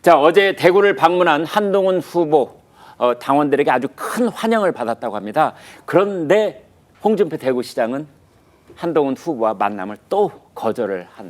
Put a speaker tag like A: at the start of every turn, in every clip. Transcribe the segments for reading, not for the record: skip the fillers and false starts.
A: 자, 어제 대구를 방문한 한동훈 후보 당원들에게 아주 큰 환영을 받았다고 합니다. 그런데 홍준표 대구시장은 한동훈 후보와 만남을 또 거절을 한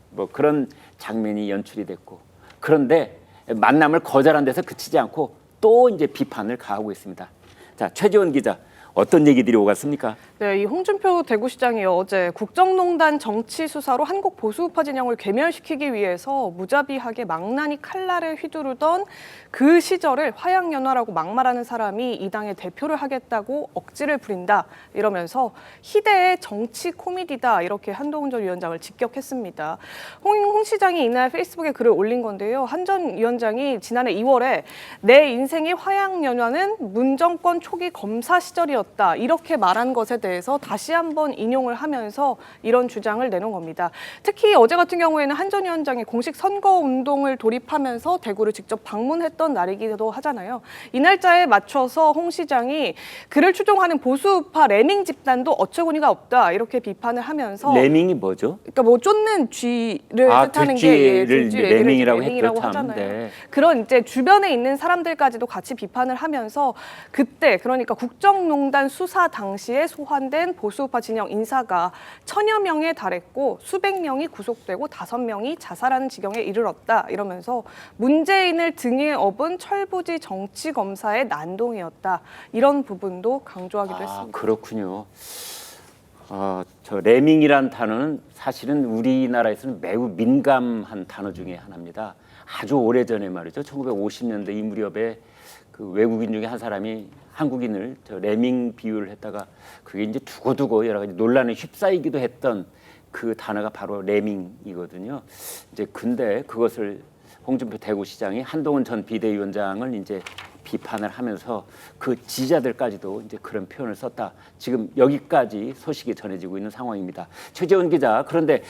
A: 뭐 그런 장면이 연출이 됐고, 그런데 만남을 거절한 데서 그치지 않고 또 이제 비판을 가하고 있습니다. 자, 최지원 기자, 어떤 얘기들이 오갔습니까?
B: 네, 이 홍준표 대구시장이 어제 국정농단 정치 수사로 한국 보수우파 진영을 괴멸시키기 위해서 무자비하게 망나니 칼날을 휘두르던 그 시절을 화양연화라고 막말하는 사람이 이 당의 대표를 하겠다고 억지를 부린다 이러면서 희대의 정치 코미디다 이렇게 한동훈 전 위원장을 직격했습니다. 홍 시장이 이날 페이스북에 글을 올린 건데요. 한 전 위원장이 지난해 2월에 내 인생의 화양연화는 문정권 초기 검사 시절이었다 이렇게 말한 것에 대해서 다시 한번 인용을 하면서 이런 주장을 내놓은 겁니다. 특히 어제 같은 경우에는 한 전 위원장이 공식 선거운동을 돌입하면서 대구를 직접 방문했던 날이기도 하잖아요. 이 날짜에 맞춰서 홍 시장이 그를 추종하는 보수우파 레밍 집단도 어처구니가 없다 이렇게 비판을 하면서
A: 레밍이 뭐죠?
B: 그러니까 뭐 쫓는 쥐를 뜻하는 게
A: 들쥐를 레밍이라고 했죠, 참.
B: 하잖아요.
A: 네.
B: 그런 이제 주변에 있는 사람들까지도 같이 비판을 하면서 그때 그러니까 국정농단 수사 당시에 소환된 보수우파 진영 인사가 1000여 명에 달했고 수백 명이 구속되고 5명이 자살하는 지경에 이르렀다 이러면서 문재인을 등에 업은 철부지 정치 검사의 난동이었다 이런 부분도 강조하기도 했습니다.
A: 그렇군요. 저 레밍이란 단어는 사실은 우리나라에서는 매우 민감한 단어 중에 하나입니다. 아주 오래전에 말이죠. 1950년대 이 무렵에 그 외국인 중에 한 사람이 한국인을 저 레밍 비유를 했다가 그게 이제 두고두고 여러 가지 논란에 휩싸이기도 했던 그 단어가 바로 레밍이거든요. 이제 근데 그것을 홍준표 대구시장이 한동훈 전 비대위원장을 이제 비판을 하면서 그 지지자들까지도 이제 그런 표현을 썼다. 지금 여기까지 소식이 전해지고 있는 상황입니다. 최재원 기자, 그런데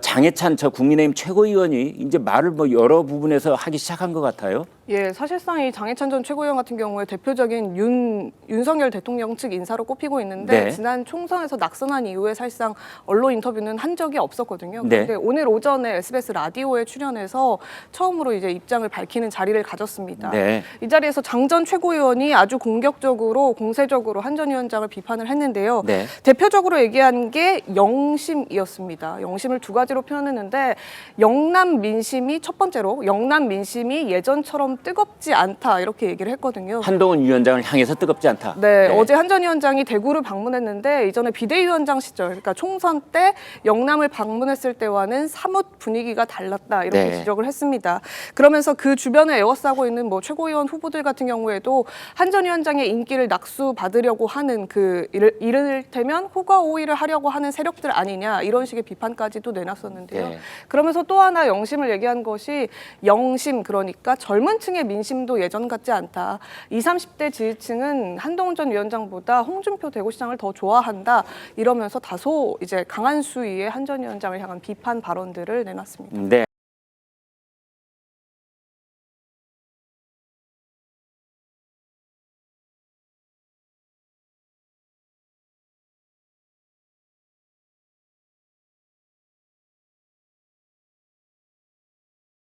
A: 장해찬 저 국민의힘 최고위원이 이제 말을 뭐 여러 부분에서 하기 시작한 것 같아요.
B: 예, 사실상 이 장해찬 전 최고위원 같은 경우에 대표적인 윤석열 대통령 측 인사로 꼽히고 있는데
A: 네.
B: 지난 총선에서 낙선한 이후에 사실상 언론 인터뷰는 한 적이 없었거든요.
A: 네.
B: 그런데 오늘 오전에 SBS 라디오에 출연해서 처음으로 이제 입장을 밝히는 자리를 가졌습니다.
A: 네.
B: 이 자리에서 장 전 최고위원이 아주 공격적으로 공세적으로 한 전 위원장을 비판을 했는데요.
A: 네.
B: 대표적으로 얘기한 게 영심이었습니다. 영심을 두 가지로 표현했는데 영남 민심이 첫 번째로 영남 민심이 예전처럼 뜨겁지 않다 이렇게 얘기를 했거든요.
A: 한동훈 위원장을 향해서 뜨겁지 않다.
B: 네, 어제 한 전 위원장이 대구를 방문했는데 이전에 비대위원장 시절, 그러니까 총선 때 영남을 방문했을 때와는 사뭇 분위기가 달랐다 이렇게
A: 네.
B: 지적을 했습니다. 그러면서 그 주변에 에워싸고 있는 뭐 최고위원 후보들 같은 경우에도 한 전 위원장의 인기를 낙수받으려고 하는 그 이를테면 호가호위를 하려고 하는 세력들 아니냐 이런 식의 비판까지도 내놨었는데요.
A: 네.
B: 그러면서 또 하나 영심을 얘기한 것이 영심 그러니까 젊은 층의 민심도 예전 같지 않다. 20, 30대 지지층은 한동훈 전 위원장보다 홍준표 대구시장을 더 좋아한다. 이러면서 다소 이제 강한 수위의 한 전 위원장을 향한 비판 발언들을 내놨습니다.
A: 네.